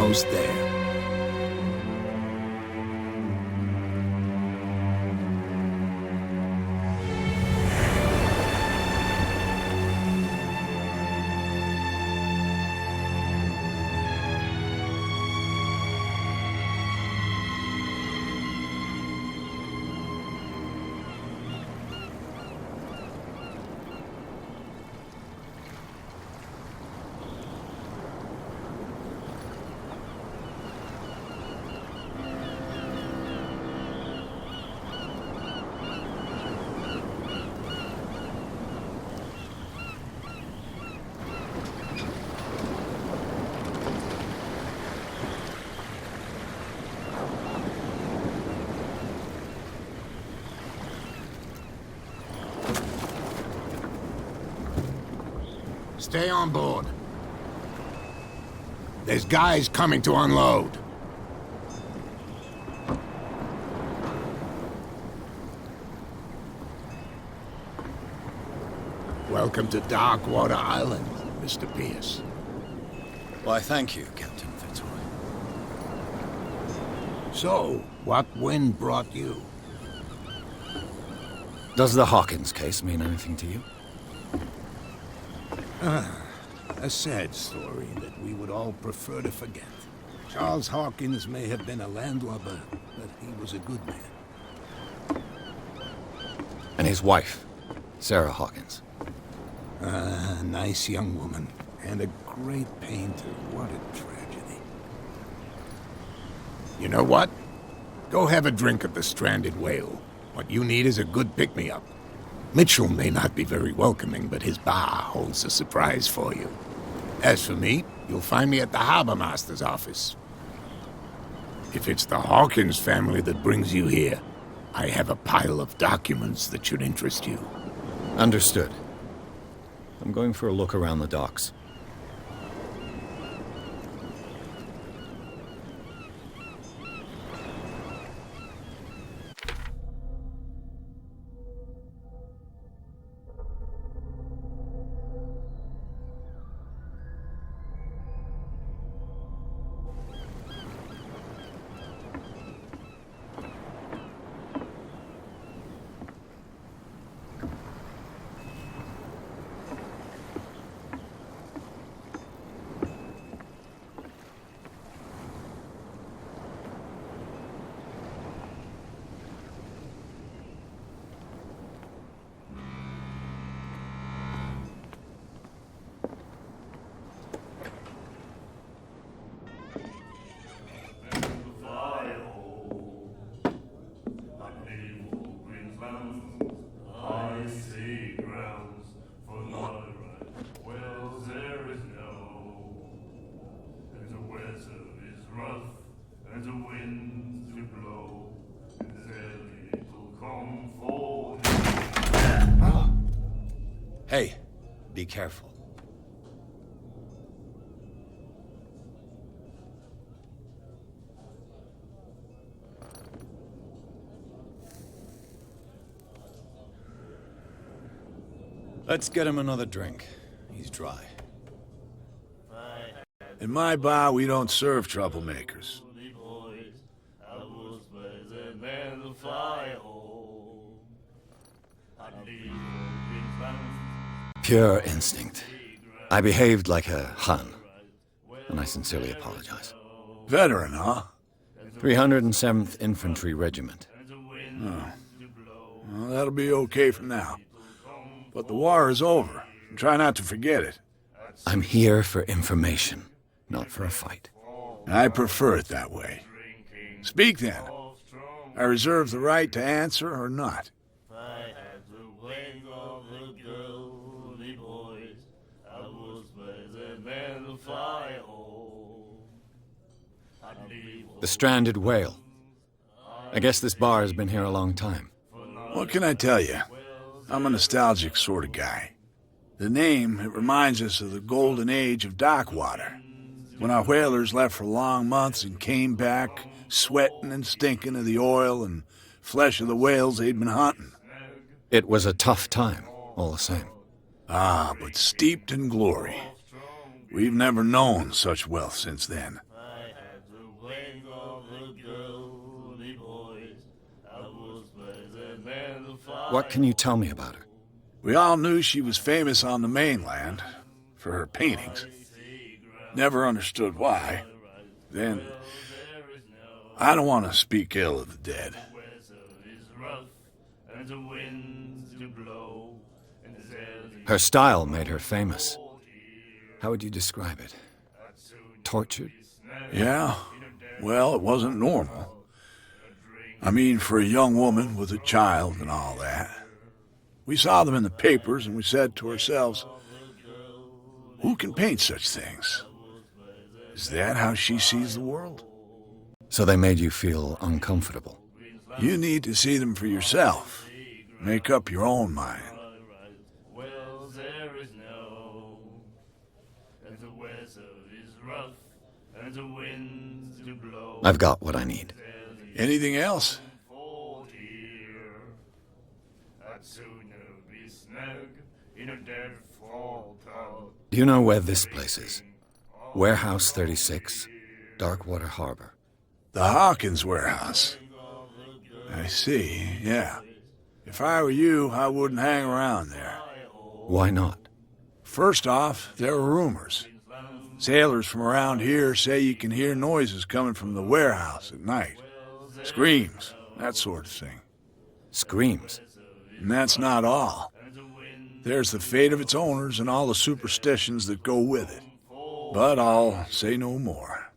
almost there. Stay on board. There's guys coming to unload. Welcome to Darkwater Island, Mr. Pierce. Why, thank you, Captain Fitzroy. So, what wind brought you? Does the Hawkins case mean anything to you? A sad story that we would all prefer to forget. Charles Hawkins may have been a landlubber, but he was a good man. And his wife, Sarah Hawkins. A nice young woman, and a great painter. What a tragedy. You know what? Go have a drink at the Stranded Whale. What you need is a good pick-me-up. Mitchell may not be very welcoming, but his bar holds a surprise for you. As for me, you'll find me at the Harbor Master's office. If it's the Hawkins family that brings you here, I have a pile of documents that should interest you. Understood. I'm going for a look around the docks. Hey, be careful. Let's get him another drink. He's dry. In my bar, we don't serve troublemakers. Pure instinct. I behaved like a Hun, and I sincerely apologize. Veteran, huh? 307th Infantry Regiment. Oh. Well, that'll be okay for now. But the war is over. Try not to forget it. I'm here for information, not for a fight. I prefer it that way. Speak then. I reserve the right to answer or not. The Stranded Whale. I guess this bar has been here a long time. What can I tell you? I'm a nostalgic sort of guy. The name, it reminds us of the golden age of Darkwater, when our whalers left for long months and came back sweating and stinking of the oil and flesh of the whales they'd been hunting. It was a tough time, all the same. Ah, but steeped in glory. We've never known such wealth since then. What can you tell me about her? We all knew she was famous on the mainland for her paintings. Never understood why. Then, I don't want to speak ill of the dead. Her style made her famous. How would you describe it? Tortured? Yeah? Well, it wasn't normal. I mean, for a young woman with a child and all that. We saw them in the papers and we said to ourselves, who can paint such things? Is that how she sees the world? So they made you feel uncomfortable? You need to see them for yourself. Make up your own mind. I've got what I need. Anything else? Do you know where this place is? Warehouse 36, Darkwater Harbor. The Hawkins warehouse. I see, yeah. If I were you, I wouldn't hang around there. Why not? First off, there are rumors. Sailors from around here say you can hear noises coming from the warehouse at night. Screams, that sort of thing. Screams? And that's not all. There's the fate of its owners and all the superstitions that go with it. But I'll say no more.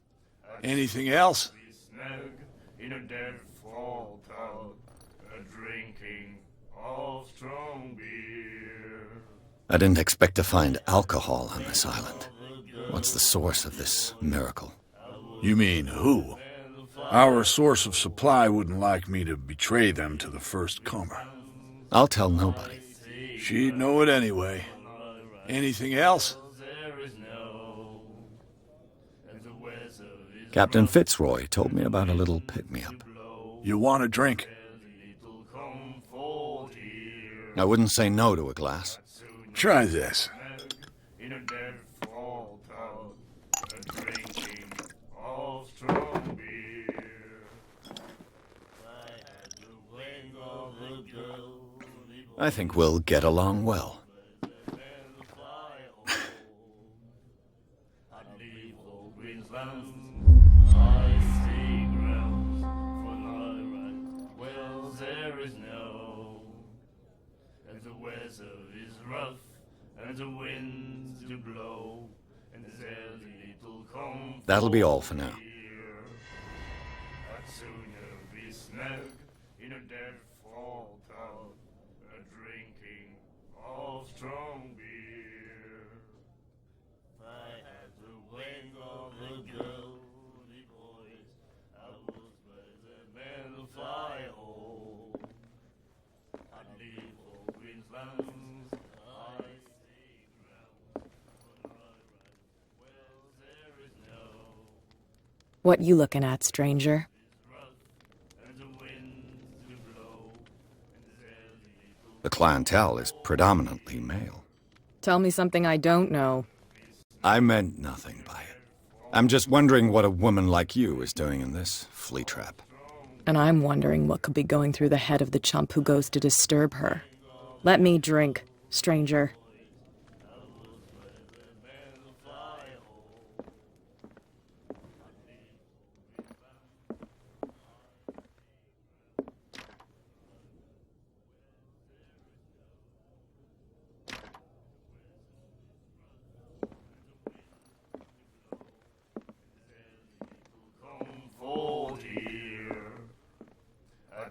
Anything else? I didn't expect to find alcohol on this island. What's the source of this miracle? You mean who? Our source of supply wouldn't like me to betray them to the first comer. I'll tell nobody. She'd know it anyway. Anything else? Captain Fitzroy told me about a little pick-me-up. You want a drink? I wouldn't say no to a glass. Try this. I think we'll get along well. That'll be all for now. What you looking at, stranger? The clientele is predominantly male. Tell me something I don't know. I meant nothing by it. I'm just wondering what a woman like you is doing in this flea trap. And I'm wondering what could be going through the head of the chump who goes to disturb her. Let me drink, stranger.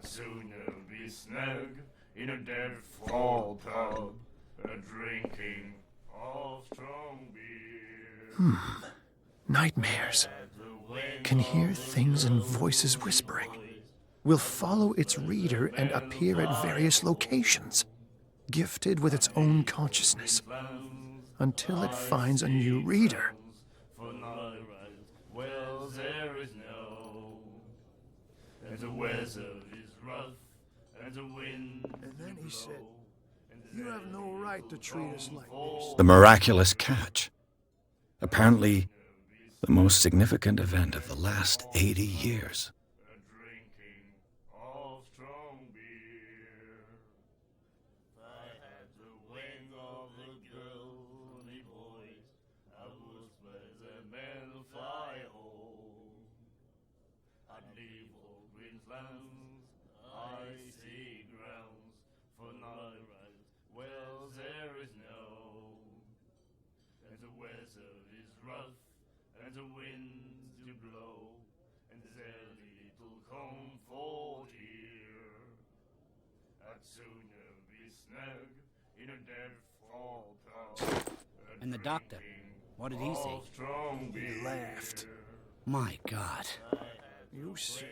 Sooner be snug in a dead fall tub, drinking of strong beer. Nightmares. Can hear things and voices whispering. Will follow its reader and appear at various locations, gifted with its own consciousness, until it finds a new reader. Well, there is no, and the weather is rough, and the wind. And then he said, "You have no right to treat us like this." The miraculous catch. Apparently, the most significant event of the last 80 years. Drinking of strong beer. weather is rough, and the winds do blow, and there's little comfort here. I'd sooner be snug in a dead fall pub. And the doctor, what did he say? Strong He laughed. My God. You see.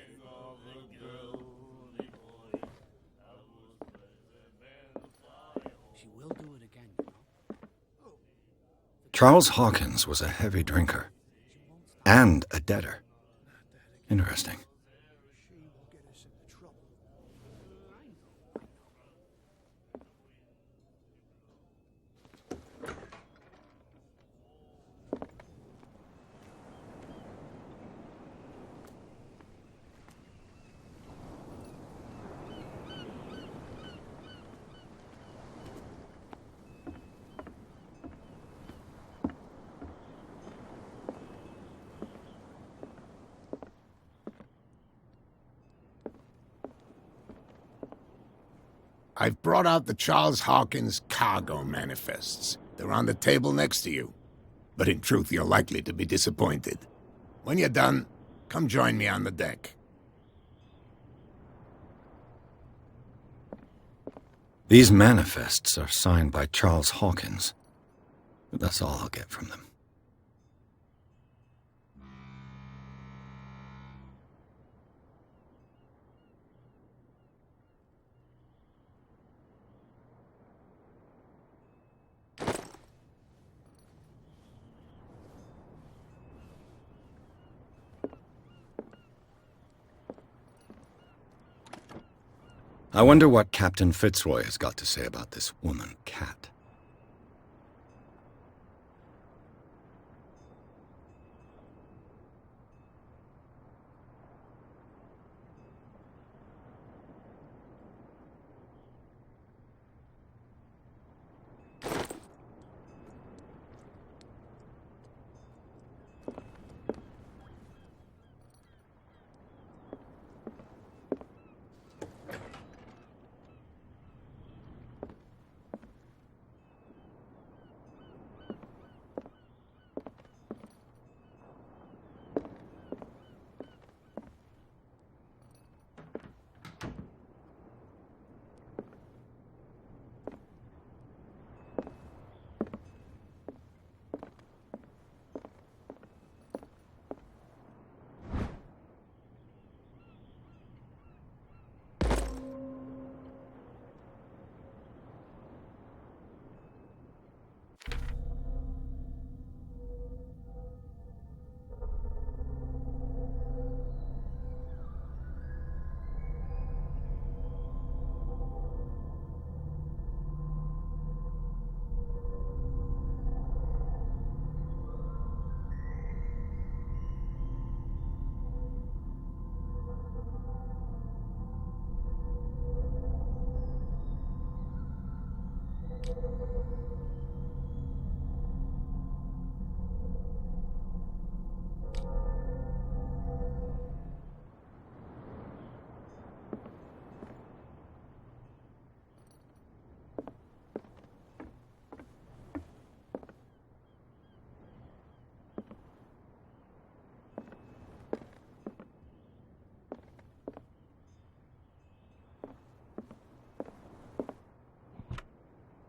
She will do it again, you know. Charles Hawkins was a heavy drinker. And a debtor. Interesting. She will get us into trouble. I've brought out the Charles Hawkins cargo manifests. They're on the table next to you. But in truth, you're likely to be disappointed. When you're done, come join me on the deck. These manifests are signed by Charles Hawkins. But that's all I'll get from them. I wonder what Captain Fitzroy has got to say about this woman, Cat.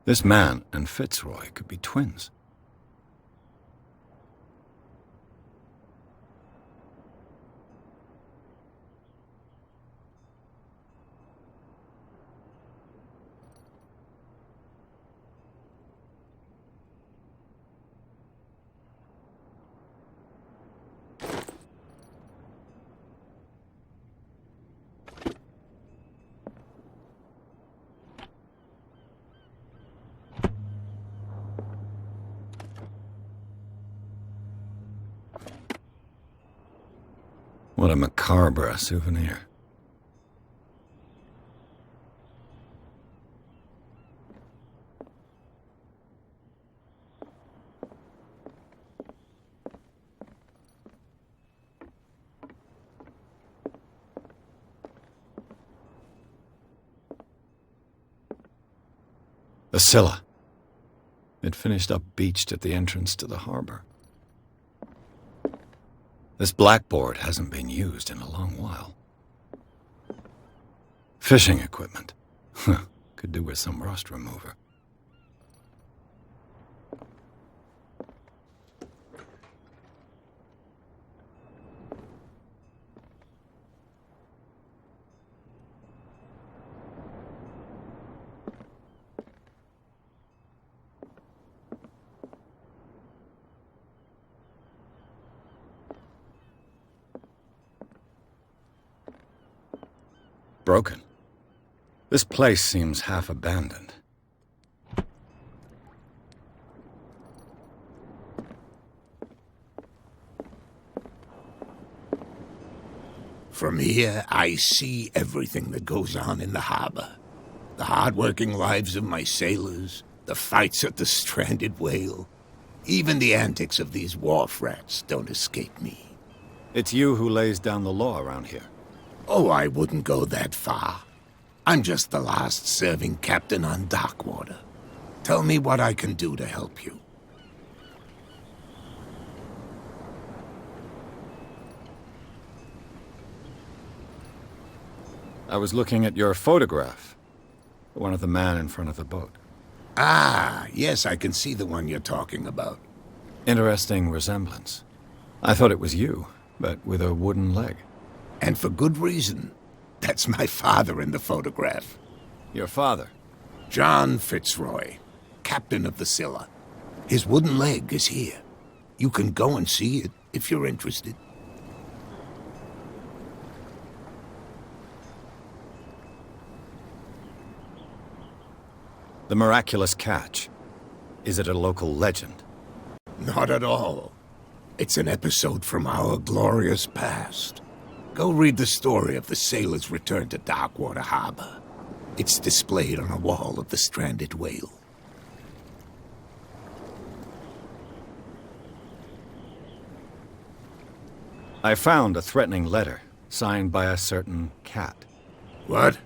This man and Fitzroy could be twins. What a macabre souvenir. The Scylla. It finished up beached at the entrance to the harbor. This blackboard hasn't been used in a long while. Fishing equipment. Could do with some rust remover. Broken. This place seems half abandoned. From here, I see everything that goes on in the harbor. The hard-working lives of my sailors, the fights at the stranded whale. Even the antics of these wharf rats don't escape me. It's you who lays down the law around here. Oh, I wouldn't go that far. I'm just the last serving captain on Darkwater. Tell me what I can do to help you. I was looking at your photograph. One of the man in front of the boat. Ah, yes, I can see the one you're talking about. Interesting resemblance. I thought it was you, but with a wooden leg. And for good reason. That's my father in the photograph. Your father? John Fitzroy, captain of the Scylla. His wooden leg is here. You can go and see it if you're interested. The miraculous catch. Is it a local legend? Not at all. It's an episode from our glorious past. Go read the story of the sailor's return to Darkwater Harbor. It's displayed on a wall of the stranded whale. I found a threatening letter, signed by a certain cat. What?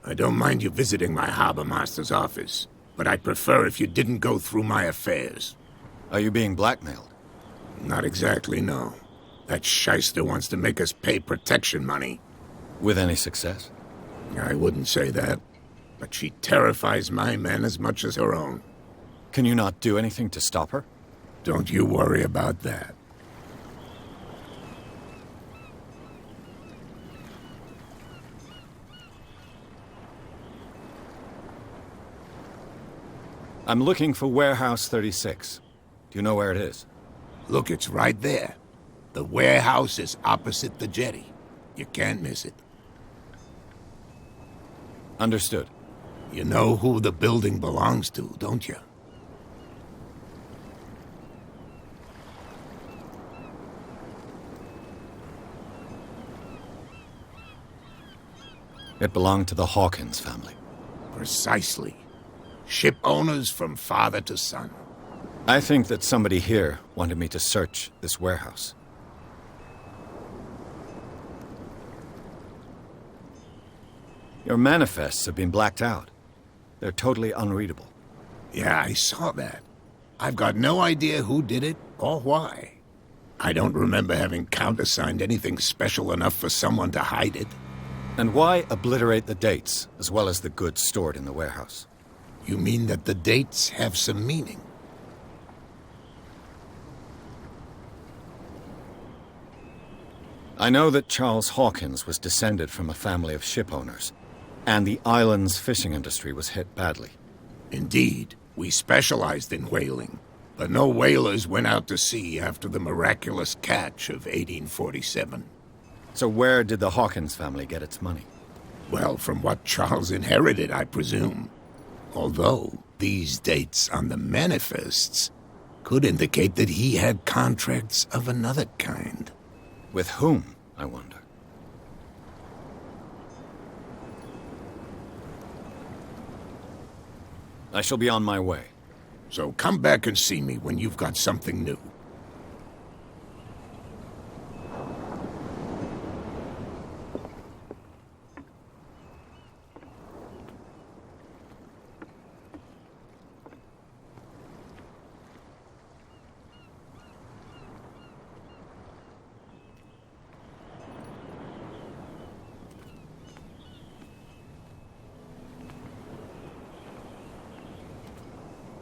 I don't mind you visiting my harbor master's office, but I'd prefer if you didn't go through my affairs. Are you being blackmailed? Not exactly, no. That shyster wants to make us pay protection money. With any success? I wouldn't say that, but she terrifies my men as much as her own. Can you not do anything to stop her? Don't you worry about that. I'm looking for Warehouse 36. Do you know where it is? Look, it's right there. The warehouse is opposite the jetty. You can't miss it. Understood. You know who the building belongs to, don't you? It belonged to the Hawkins family. Precisely. Ship owners from father to son. I think that somebody here wanted me to search this warehouse. Your manifests have been blacked out. They're totally unreadable. Yeah, I saw that. I've got no idea who did it or why. I don't remember having countersigned anything special enough for someone to hide it. And why obliterate the dates, as well as the goods stored in the warehouse? You mean that the dates have some meaning? I know that Charles Hawkins was descended from a family of ship owners, and the island's fishing industry was hit badly. Indeed, we specialized in whaling, but no whalers went out to sea after the miraculous catch of 1847. So where did the Hawkins family get its money? Well, from what Charles inherited, I presume. Although, these dates on the manifests could indicate that he had contracts of another kind. With whom, I wonder? I shall be on my way. So come back and see me when you've got something new.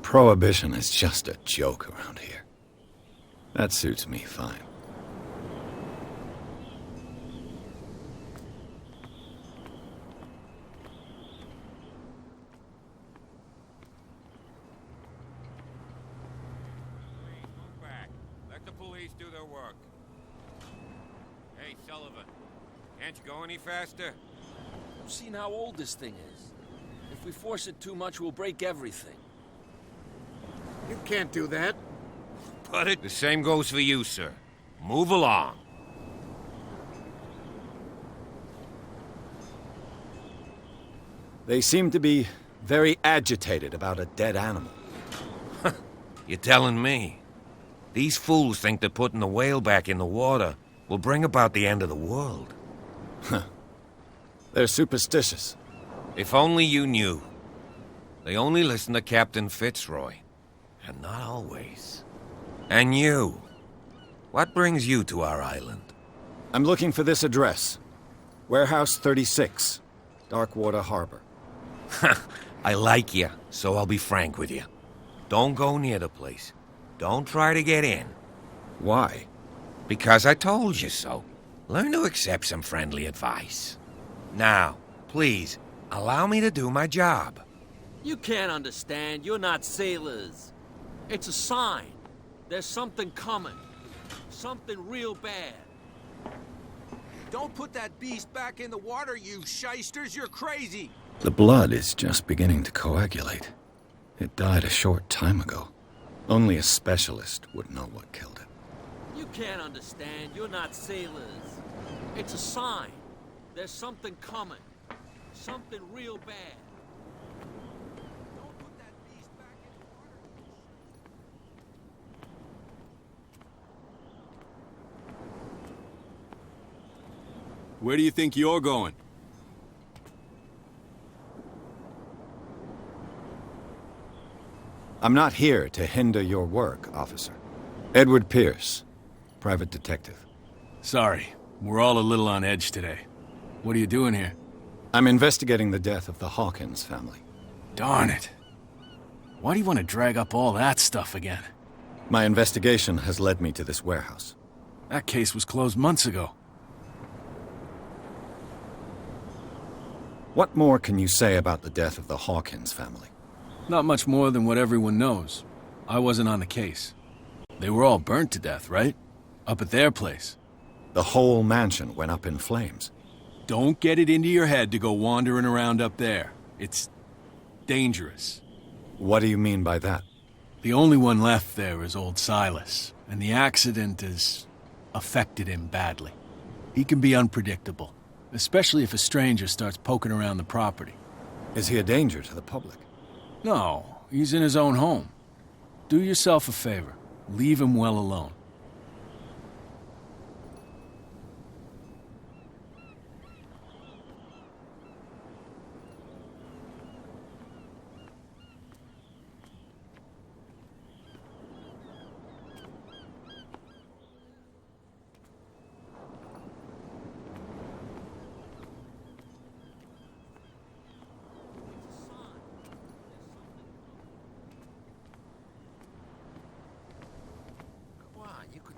Prohibition is just a joke around here. That suits me fine. Let the police do their work. Hey, Sullivan. Can't you go any faster? You've seen how old this thing is. If we force it too much, we'll break everything. You can't do that. But the same goes for you, sir. Move along. They seem to be very agitated about a dead animal. You're telling me? These fools think that putting the whale back in the water will bring about the end of the world. They're superstitious. If only you knew. They only listen to Captain Fitzroy. And not always. And you. What brings you to our island? I'm looking for this address. Warehouse 36, Darkwater Harbor. I like you, so I'll be frank with you. Don't go near the place. Don't try to get in. Why? Because I told you so. Learn to accept some friendly advice. Now, please, allow me to do my job. You can't understand. You're not sailors. It's a sign. There's something coming. Something real bad. Don't put that beast back in the water, you shysters. You're crazy. The blood is just beginning to coagulate. It died a short time ago. Only a specialist would know what killed it. You can't understand. You're not sailors. It's a sign. There's something coming. Something real bad. Don't put that beast back in the water. Where do you think you're going? I'm not here to hinder your work, officer. Edward Pierce, private detective. Sorry, we're all a little on edge today. What are you doing here? I'm investigating the death of the Hawkins family. Darn it. Why do you want to drag up all that stuff again? My investigation has led me to this warehouse. That case was closed months ago. What more can you say about the death of the Hawkins family? Not much more than what everyone knows. I wasn't on the case. They were all burnt to death, right? Up at their place. The whole mansion went up in flames. Don't get it into your head to go wandering around up there. It's dangerous. What do you mean by that? The only one left there is old Silas, and the accident has affected him badly. He can be unpredictable, especially if a stranger starts poking around the property. Is he a danger to the public? No, he's in his own home. Do yourself a favor. Leave him well alone.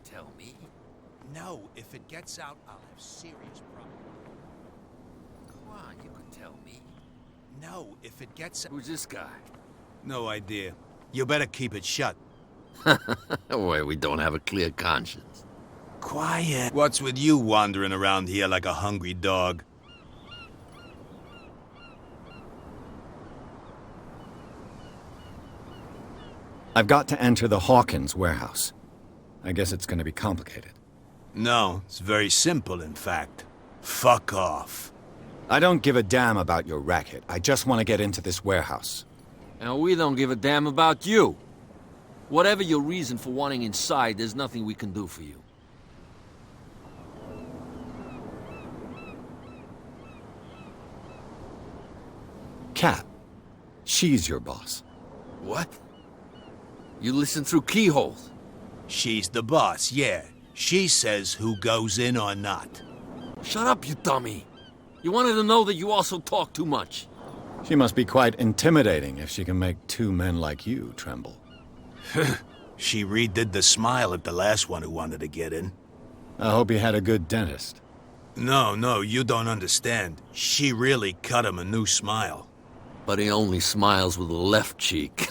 Tell me. No, if it gets out, I'll have serious problems. Come on, you could tell me. No, if it gets out... Who's this guy? No idea. You better keep it shut. Why, we don't have a clear conscience. Quiet. What's with you wandering around here like a hungry dog? I've got to enter the Hawkins warehouse. I guess it's going to be complicated. No, it's very simple, in fact. Fuck off. I don't give a damn about your racket. I just want to get into this warehouse. And we don't give a damn about you. Whatever your reason for wanting inside, there's nothing we can do for you. Kat. She's your boss. What? You listen through keyholes. She's the boss, yeah. She says who goes in or not. Shut up, you dummy. You wanted to know that you also talk too much. She must be quite intimidating if she can make two men like you tremble. She redid the smile at the last one who wanted to get in. I hope he had a good dentist. No, you don't understand. She really cut him a new smile. But he only smiles with the left cheek.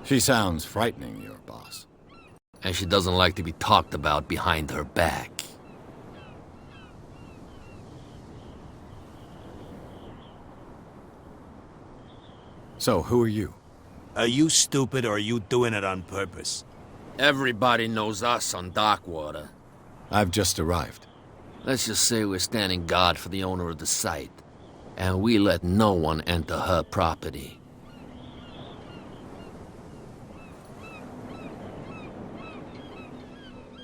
She sounds frightening, your boss. And she doesn't like to be talked about behind her back. So, who are you? Are you stupid or are you doing it on purpose? Everybody knows us on Darkwater. I've just arrived. Let's just say we're standing guard for the owner of the site. And we let no one enter her property.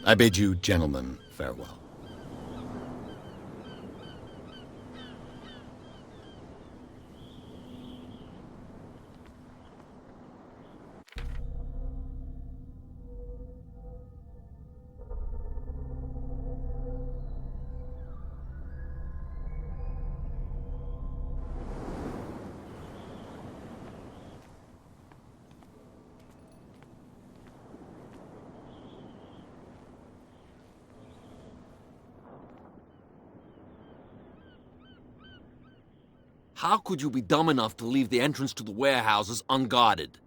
I bid you gentlemen farewell. How could you be dumb enough to leave the entrance to the warehouses unguarded?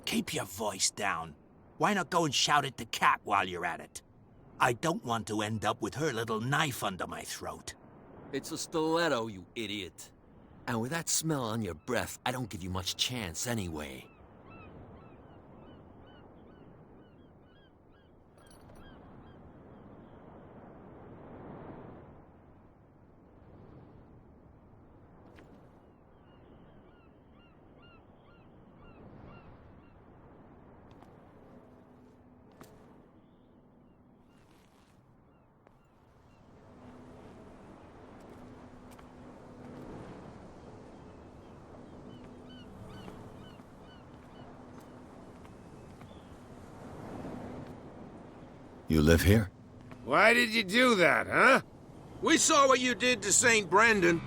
Keep your voice down. Why not go and shout at the cat while you're at it? I don't want to end up with her little knife under my throat. It's a stiletto, you idiot. And with that smell on your breath, I don't give you much chance anyway. You live here? Why did you do that, huh? We saw what you did to St. Brendan.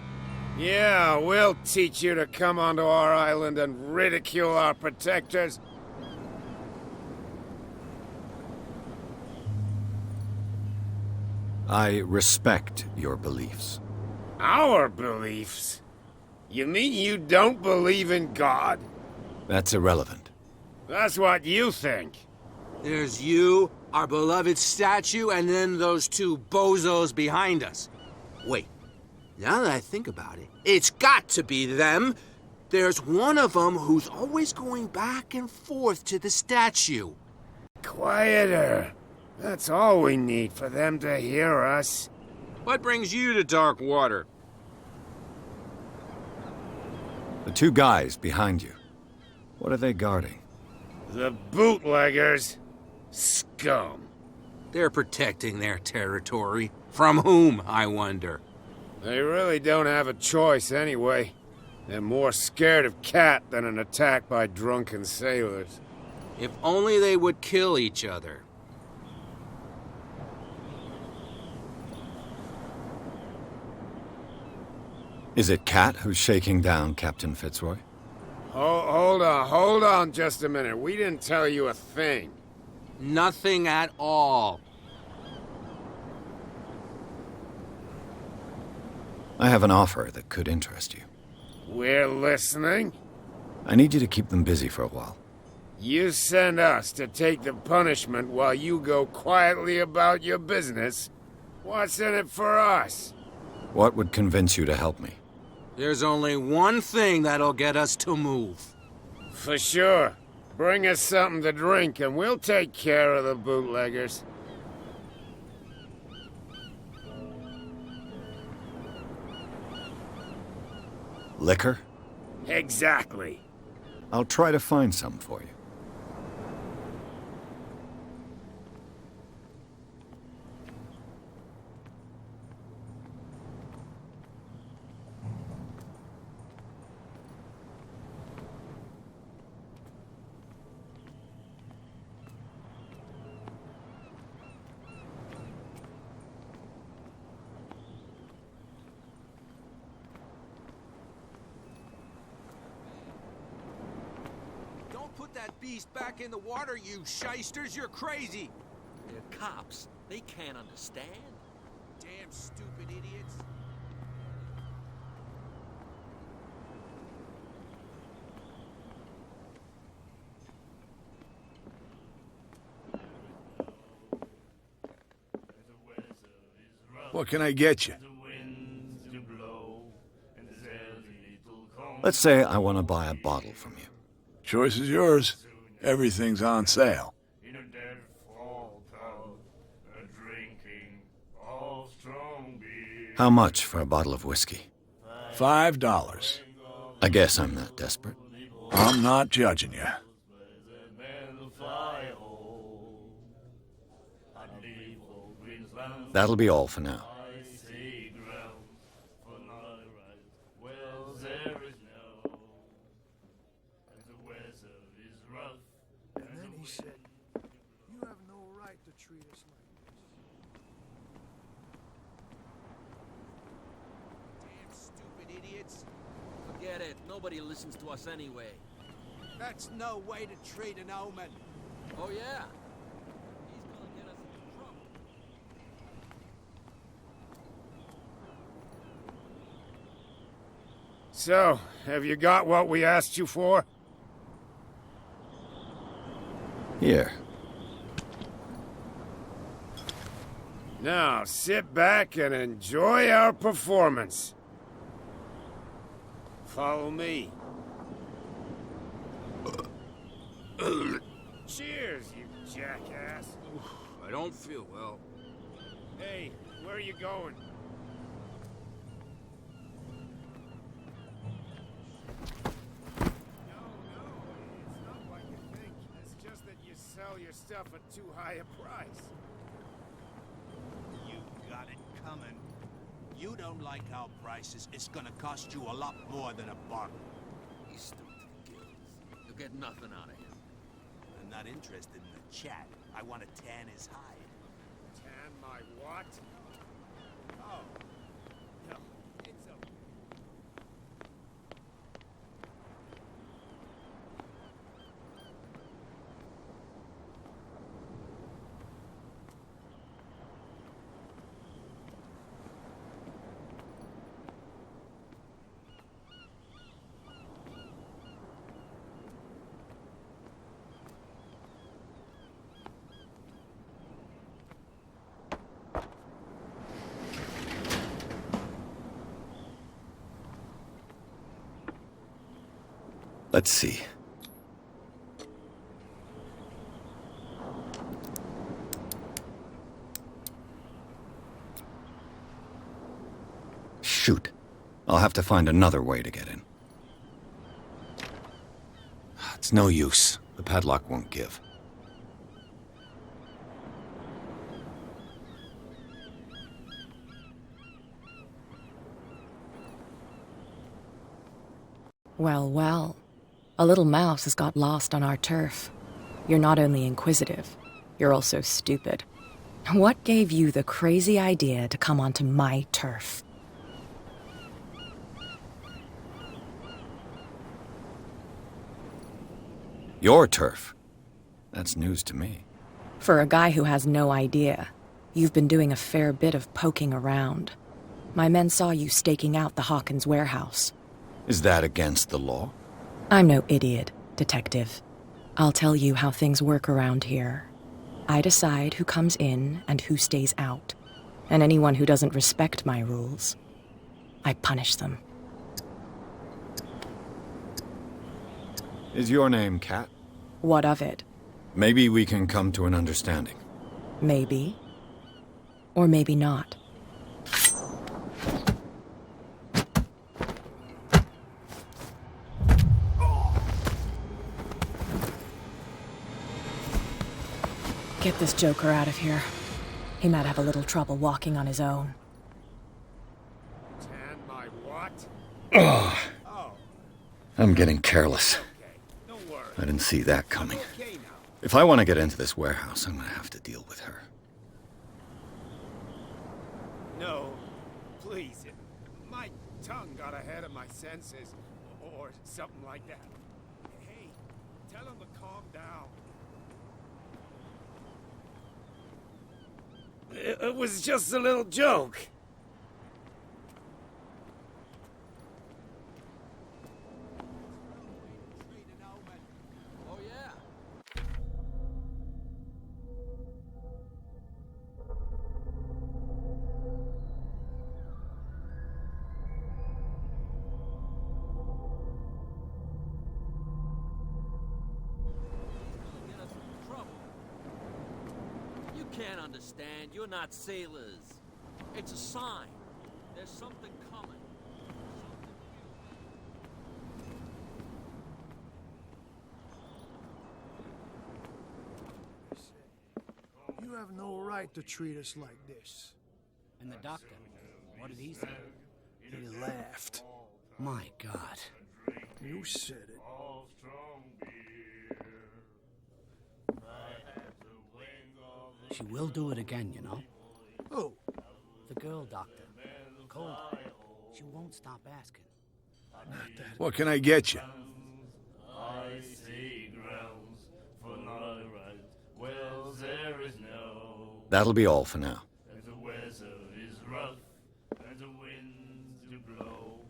Yeah, we'll teach you to come onto our island and ridicule our protectors. I respect your beliefs. Our beliefs? You mean you don't believe in God? That's irrelevant. That's what you think. There's you, our beloved statue, and then those two bozos behind us. Wait, now that I think about it, it's got to be them. There's one of them who's always going back and forth to the statue. Quieter. That's all we need for them to hear us. What brings you to Darkwater? The two guys behind you. What are they guarding? The bootleggers. Scum. They're protecting their territory. From whom, I wonder? They really don't have a choice anyway. They're more scared of Cat than an attack by drunken sailors. If only they would kill each other. Is it Cat who's shaking down Captain Fitzroy? Hold on just a minute. We didn't tell you a thing. Nothing at all. I have an offer that could interest you. We're listening. I need you to keep them busy for a while. You send us to take the punishment while you go quietly about your business. What's in it for us? What would convince you to help me? There's only one thing that'll get us to move. For sure. Bring us something to drink and we'll take care of the bootleggers. Liquor? Exactly. I'll try to find some for you. that beast back in the water, you shysters! You're crazy! They're cops. They can't understand. Damn stupid idiots. What can I get you? Let's say I want to buy a bottle from you. Choice is yours. Everything's on sale. How much for a bottle of whiskey? $5. I guess I'm not desperate. I'm not judging you. That'll be all for now. And then he said, "You have no right to treat us like this." Damn stupid idiots. Forget it. Nobody listens to us anyway. That's no way to treat an omen. Oh, yeah? He's gonna get us into trouble. So, have you got what we asked you for? Here. Now, sit back and enjoy our performance. Follow me. Cheers, you jackass. I don't feel well. Hey, where are you going? No, it's not like you think. It's just that you sell your stuff at too high a price. You got it coming. You don't like our prices, it's gonna cost you a lot more than a bottle. He's stupid gills. You'll get nothing out of him. I'm not interested in the chat. I want to tan his hide. Tan my what? Oh. No, it's okay. Let's see. Shoot. I'll have to find another way to get in. It's no use. The padlock won't give. Well, well. A little mouse has got lost on our turf. You're not only inquisitive, you're also stupid. What gave you the crazy idea to come onto my turf? Your turf? That's news to me. For a guy who has no idea, you've been doing a fair bit of poking around. My men saw you staking out the Hawkins warehouse. Is that against the law? I'm no idiot, Detective. I'll tell you how things work around here. I decide who comes in and who stays out. And anyone who doesn't respect my rules, I punish them. Is your name Kat? What of it? Maybe we can come to an understanding. Maybe. Or maybe not. Get this joker out of here. He might have a little trouble walking on his own. Tan my what? Oh, Oh, I'm getting careless. okay. Don't worry. I didn't see that coming. Okay now. If I want to get into this warehouse, I'm gonna have to deal with her. No, please. My tongue got ahead of my senses, or something like that. Hey, Tell him to calm down. It was just a little joke. Oh, yeah. Get us in trouble. You can't understand. You're not sailors. It's a sign. There's something coming. You have no right to treat us like this. And the doctor, what did he say? He laughed. My God. You said it. She will do it again, you know. Oh, The girl doctor. Cold. She won't stop asking. not that. What can I get you? I see grounds for not right. Well, there is no. That'll be all for now. And the weather is rough, and the winds do blow.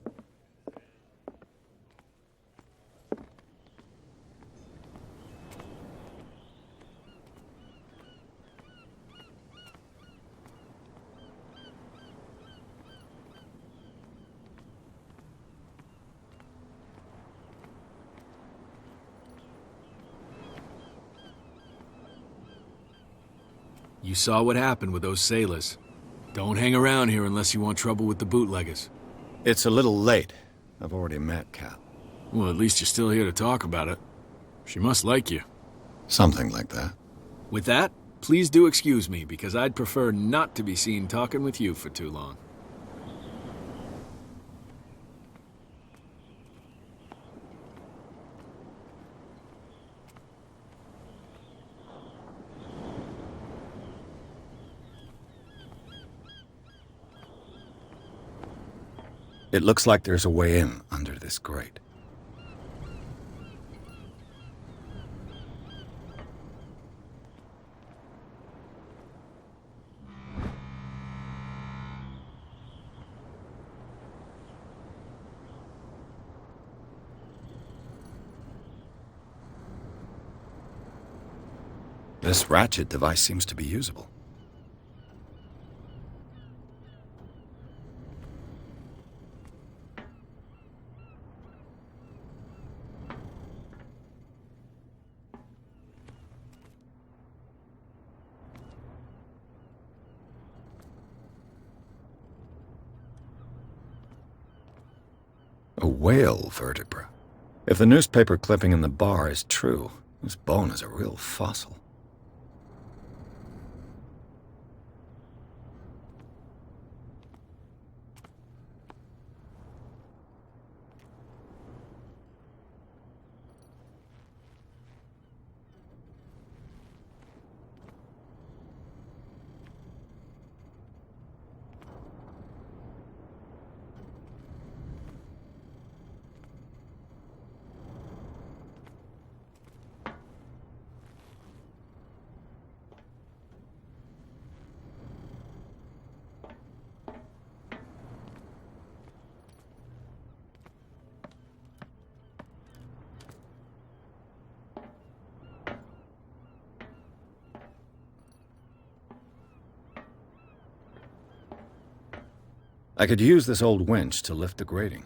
You saw what happened with those sailors. Don't hang around here unless you want trouble with the bootleggers. It's a little late. I've already met Cap. Well, at least you're still here to talk about it. She must like you. Something like that. With that, please do excuse me, because I'd prefer not to be seen talking with you for too long. It looks like there's a way in under this grate. This ratchet device seems to be usable. A whale vertebra. If the newspaper clipping in the bar is true, this bone is a real fossil. I could use this old winch to lift the grating.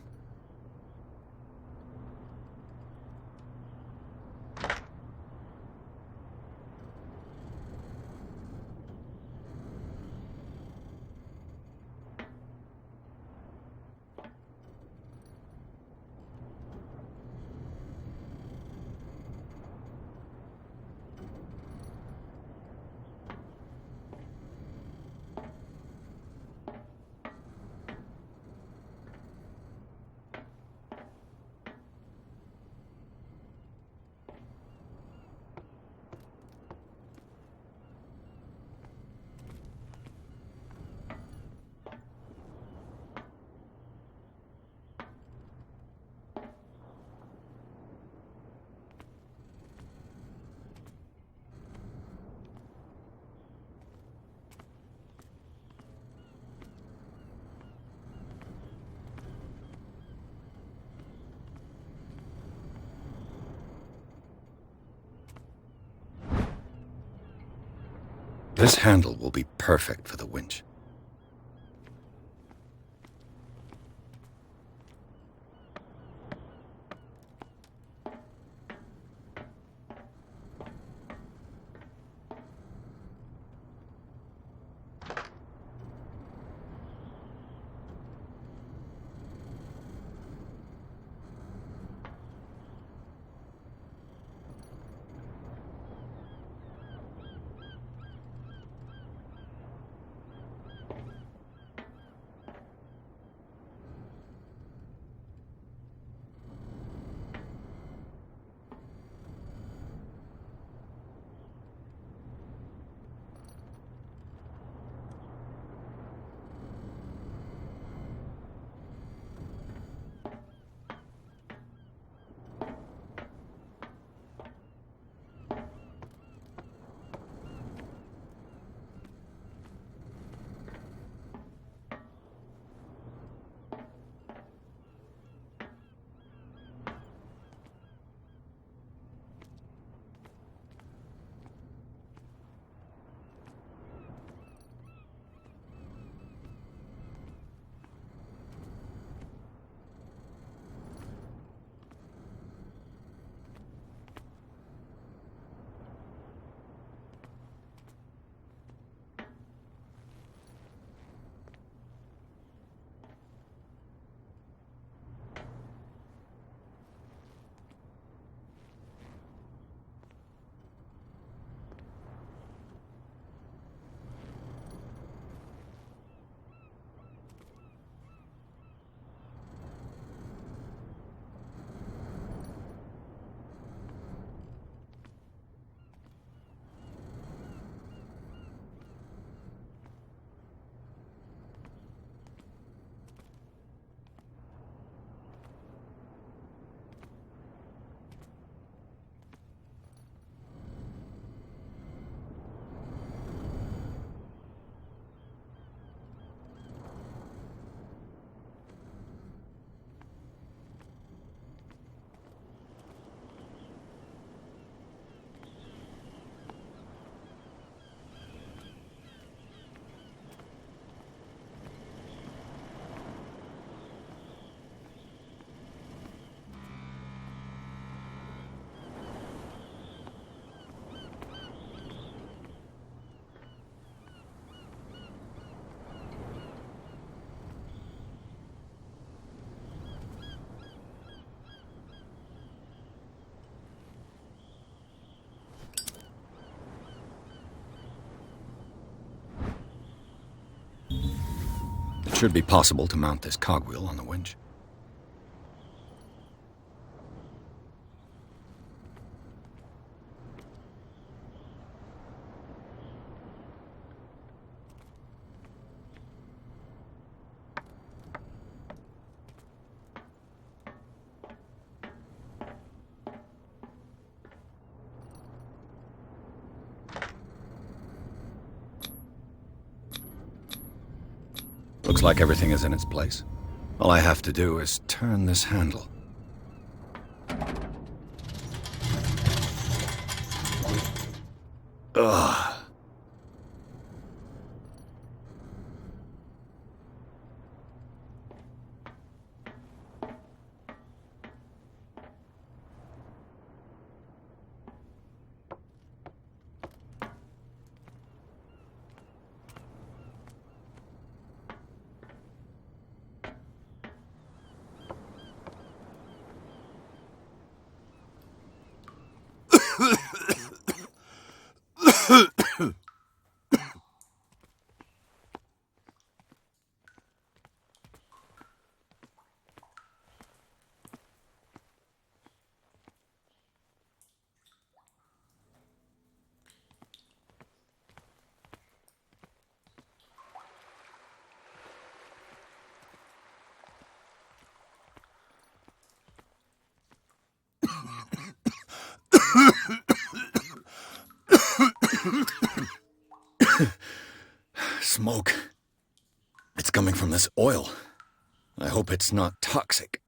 This handle will be perfect for the winch. It should be possible to mount this cogwheel on the winch. Looks like everything is in its place. All I have to do is turn this handle. Ugh. Smoke. It's coming from this oil. I hope it's not toxic.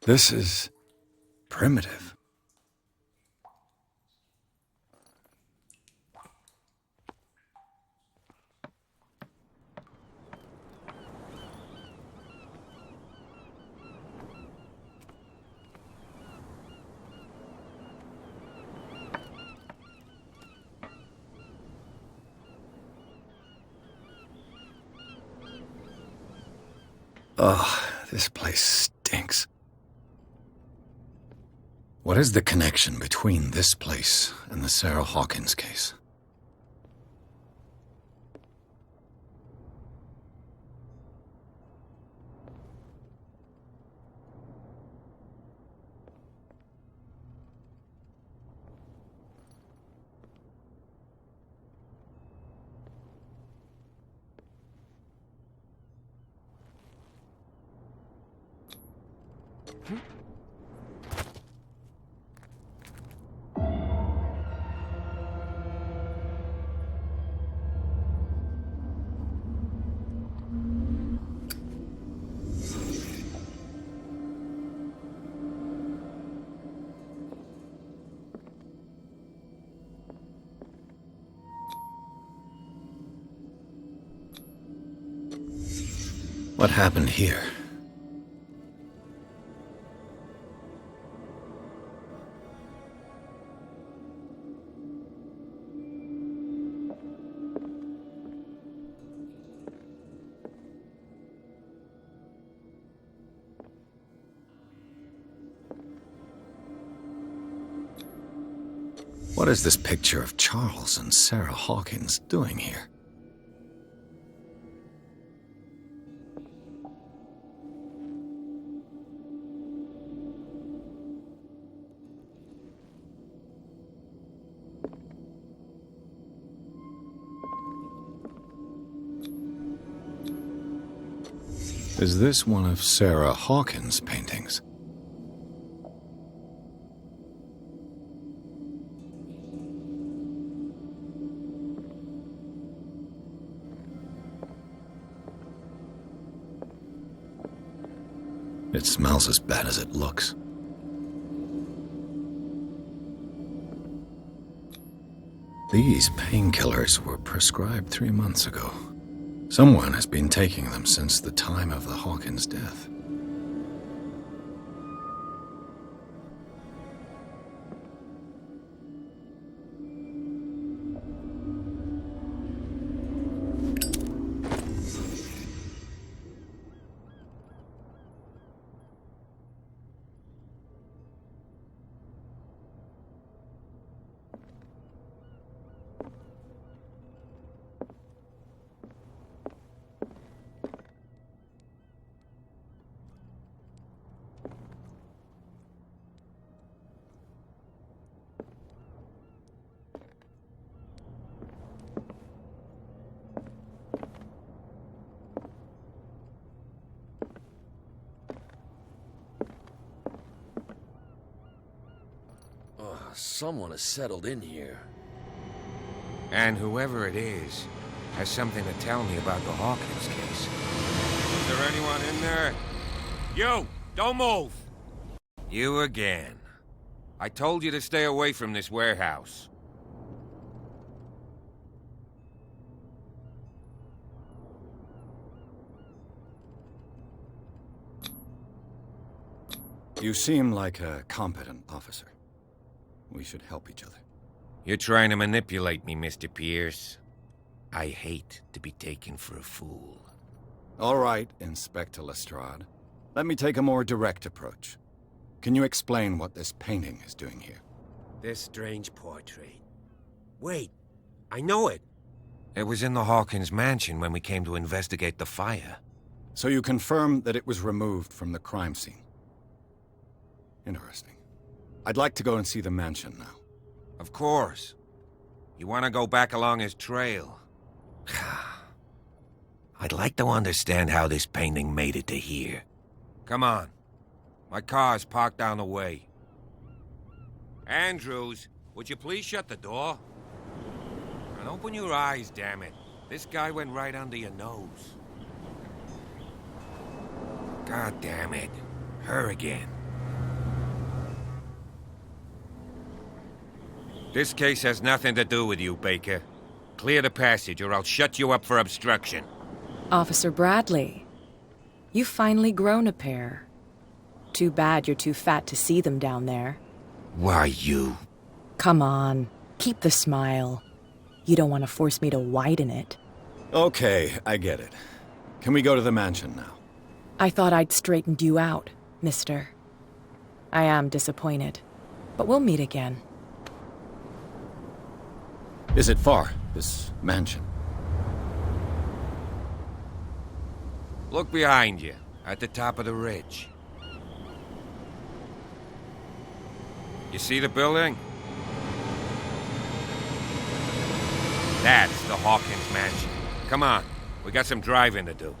This is primitive. Oh, this place stinks. What is the connection between this place and the Sarah Hawkins case? What happened here? What is this picture of Charles and Sarah Hawkins doing here? Is this one of Sarah Hawkins' paintings? It smells as bad as it looks. These painkillers were prescribed 3 months ago. Someone has been taking them since the time of the Hawkins' death. Someone has settled in here. And whoever it is has something to tell me about the Hawkins case. Is there anyone in there? You! Don't move! You again. I told you to stay away from this warehouse. You seem like a competent officer. We should help each other. You're trying to manipulate me, Mr. Pierce. I hate to be taken for a fool. All right, Inspector Lestrade. Let me take a more direct approach. Can you explain what this painting is doing here? This strange portrait. Wait, I know it. It was in the Hawkins mansion when we came to investigate the fire. So you confirm that it was removed from the crime scene? Interesting. I'd like to go and see the mansion now. Of course. You want to go back along his trail? I'd like to understand how this painting made it to here. Come on. My car's parked down the way. Andrews, would you please shut the door? And open your eyes, damn it. This guy went right under your nose. God damn it. Her again. This case has nothing to do with you, Baker. Clear the passage, or I'll shut you up for obstruction. Officer Bradley, you've finally grown a pair. Too bad you're too fat to see them down there. Why, you... Come on, keep the smile. You don't want to force me to widen it. Okay, I get it. Can we go to the mansion now? I thought I'd straightened you out, mister. I am disappointed, but we'll meet again. Is it far, this mansion? Look behind you, at the top of the ridge. You see the building? That's the Hawkins mansion. Come on, we got some driving to do.